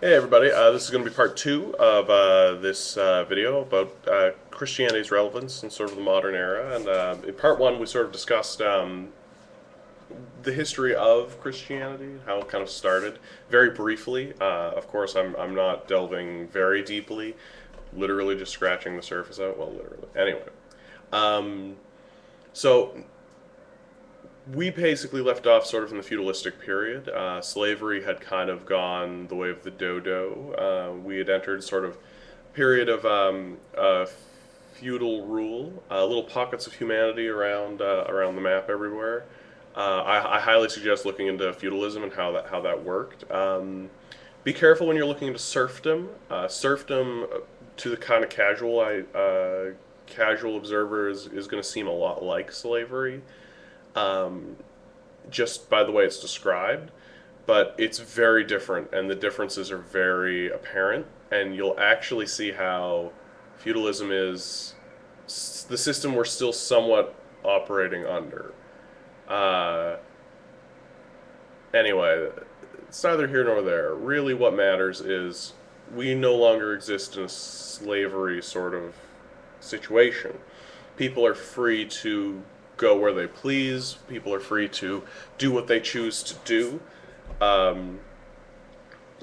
Hey everybody, this is going to be part two of this video about Christianity's relevance in sort of the modern era. And in part one, we sort of discussed the history of Christianity, how it kind of started, very briefly. Of course, I'm not delving very deeply, literally just scratching the surface out. Well, literally. Anyway, um, so we basically left off sort of in the feudalistic period. Slavery had kind of gone the way of the dodo. We had entered sort of a period of feudal rule, little pockets of humanity around the map everywhere. I highly suggest looking into feudalism and how that worked. Be careful when you're looking into serfdom. Serfdom to the kind of casual observer is going to seem a lot like slavery, um, just by the way it's described, but it's very different, and the differences are very apparent. And you'll actually see how feudalism is the system we're still somewhat operating under. Uh, anyway, it's neither here nor there. Really, what matters is we no longer exist in a slavery sort of situation. People are free to go where they please. People are free to do what they choose to do. Um,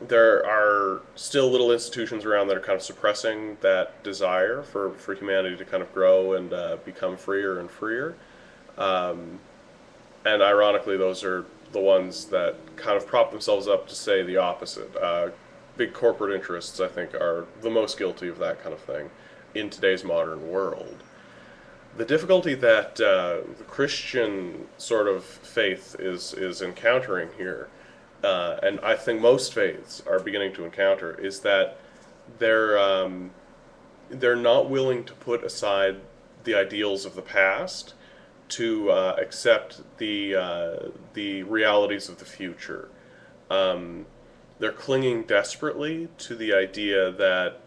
there are still little institutions around that are kind of suppressing that desire for humanity to kind of grow and become freer and freer. Um, and ironically, those are the ones that kind of prop themselves up to say the opposite. Big corporate interests, I think, are the most guilty of that kind of thing in today's modern world. The difficulty that the Christian sort of faith is encountering here, and I think most faiths are beginning to encounter, is that they're um, they're not willing to put aside the ideals of the past to accept the realities of the future. Um, they're clinging desperately to the idea that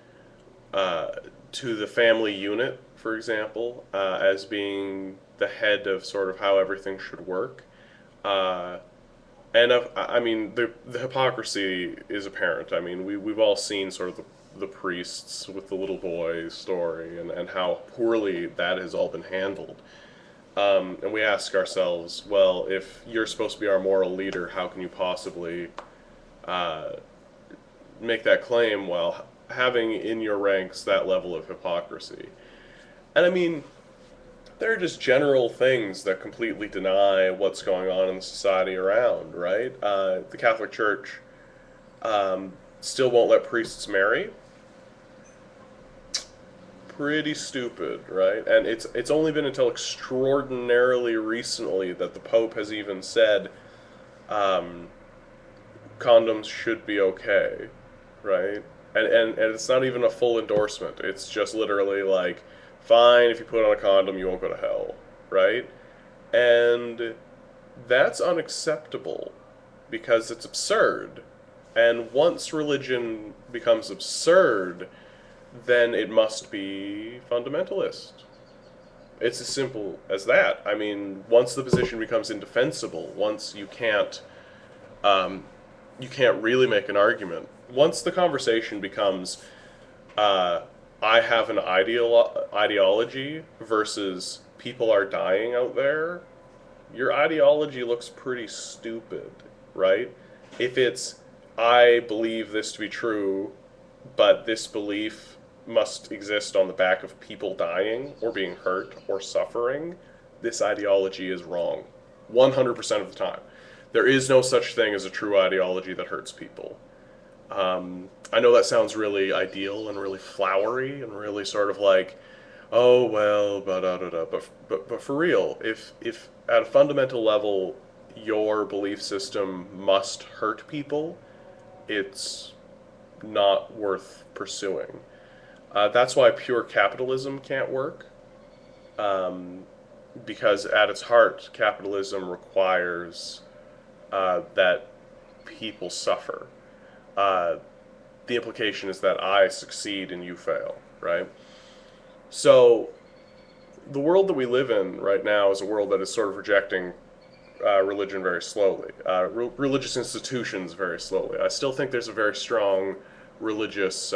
uh, to the family unit, for example, as being the head of sort of how everything should work. Uh, and I mean, the hypocrisy is apparent. I mean, we've all seen sort of the priests with the little boy story, and how poorly that has all been handled. And we ask ourselves, well, if you're supposed to be our moral leader, how can you possibly uh, make that claim while having in your ranks that level of hypocrisy? And I mean, there are just general things that completely deny what's going on in the society around, right? The Catholic Church still won't let priests marry. Pretty stupid, right? And it's only been until extraordinarily recently that the Pope has even said um, condoms should be okay, right? And it's not even a full endorsement. It's just literally like, fine, if you put on a condom, you won't go to hell, right? And that's unacceptable because it's absurd. And once religion becomes absurd, then it must be fundamentalist. It's as simple as that. I mean, once the position becomes indefensible, once um, you can't really make an argument. Once the conversation becomes, uh, I have an ideology versus people are dying out there, your ideology looks pretty stupid, right? If it's, I believe this to be true, but this belief must exist on the back of people dying or being hurt or suffering, this ideology is wrong 100% of the time. There is no such thing as a true ideology that hurts people. I know that sounds really ideal and really flowery and really sort of like, oh well, but da da da. But for real, if at a fundamental level your belief system must hurt people, it's not worth pursuing. That's why pure capitalism can't work, um, because at its heart, capitalism requires that people suffer. Uh, the implication is that I succeed and you fail, right? So the world that we live in right now is a world that is sort of rejecting religion very slowly, religious institutions very slowly. I still think there's a very strong religious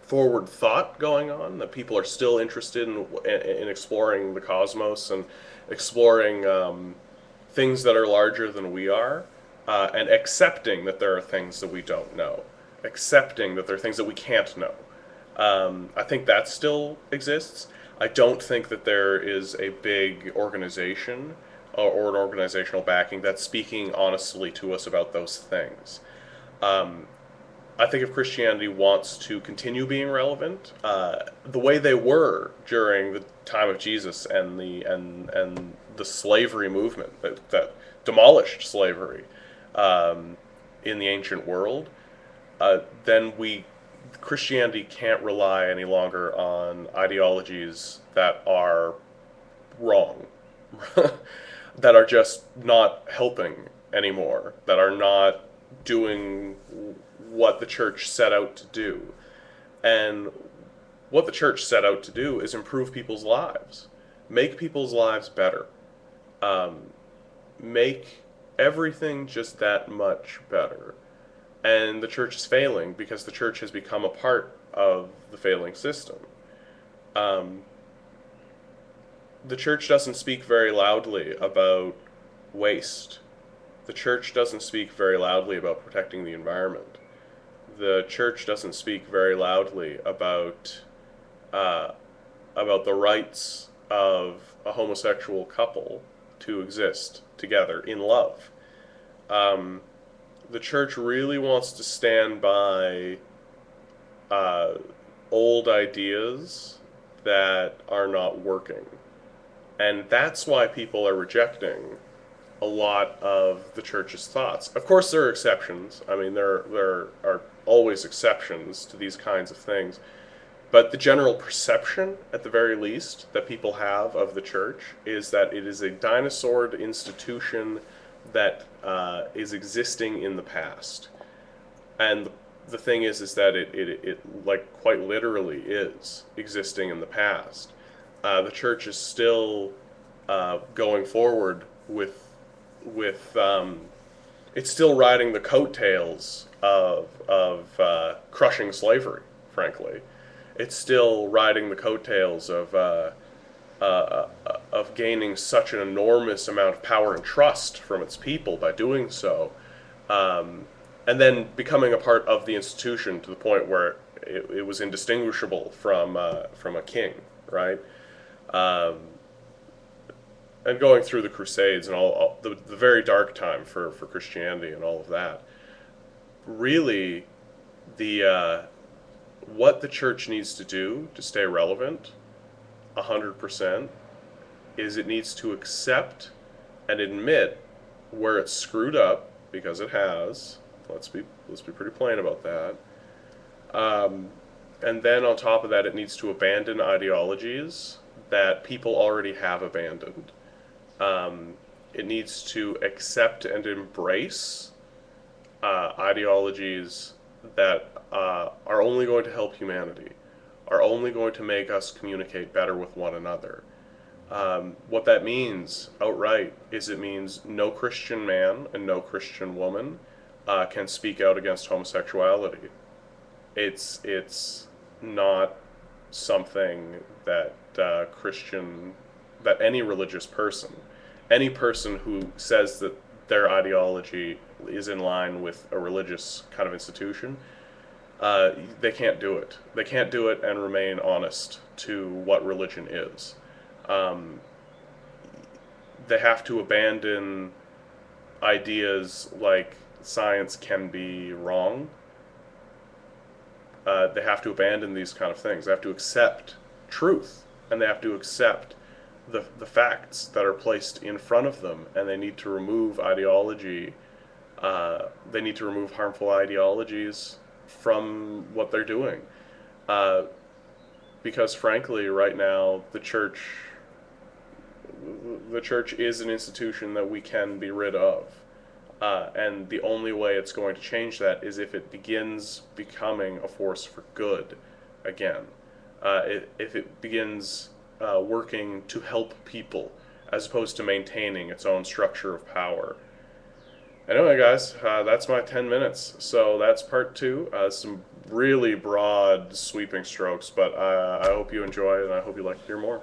forward thought going on, that people are still interested in exploring the cosmos and exploring things that are larger than we are, and accepting that there are things that we don't know, accepting that there are things that we can't know. I think that still exists. I don't think that there is a big organization or an organizational backing that's speaking honestly to us about those things. I think if Christianity wants to continue being relevant, the way they were during the time of Jesus and the slavery movement that demolished slavery in the ancient world, then Christianity can't rely any longer on ideologies that are wrong, that are just not helping anymore, that are not doing what the church set out to do. And what the church set out to do is improve people's lives, make people's lives better, make everything just that much better. And the church is failing because the church has become a part of the failing system. Um, the church doesn't speak very loudly about waste. The church doesn't speak very loudly about protecting the environment. The church doesn't speak very loudly uh, about the rights of a homosexual couple to exist together in love. Um, the church really wants to stand by uh, old ideas that are not working. And that's why people are rejecting a lot of the church's thoughts. Of course, there are exceptions. I mean, there are always exceptions to these kinds of things. But the general perception, at the very least, that people have of the church is that it is a dinosaured institution that is existing in the past. And the thing is that it like quite literally is existing in the past. The church is still going forward with it's still riding the coattails of crushing slavery. Frankly, it's still riding the coattails of gaining such an enormous amount of power and trust from its people by doing so, and then becoming a part of the institution to the point where it was indistinguishable from a king, right? Um, and going through the Crusades and all the very dark time for Christianity and all of that, really, the what the church needs to do to stay relevant, 100%, is it needs to accept and admit where it's screwed up, because it has. Let's be pretty plain about that. Um, and then on top of that, it needs to abandon ideologies that people already have abandoned. It needs to accept and embrace ideologies that are only going to help humanity, are only going to make us communicate better with one another. What that means outright is it means no Christian man and no Christian woman can speak out against homosexuality. It's not something that that any religious person, any person who says that their ideology is in line with a religious kind of institution, they can't do it. They can't do it and remain honest to what religion is. Um, they have to abandon ideas like science can be wrong. They have to abandon these kind of things. They have to accept truth, and they have to accept the facts that are placed in front of them, and they need to remove ideology. They need to remove harmful ideologies from what they're doing. Because frankly, right now, the church is an institution that we can be rid of. And the only way it's going to change that is if it begins becoming a force for good again. If it begins working to help people as opposed to maintaining its own structure of power. Anyway, guys, that's my 10 minutes. So that's part two. Some really broad, sweeping strokes, but I hope you enjoy it, and I hope you like to hear more.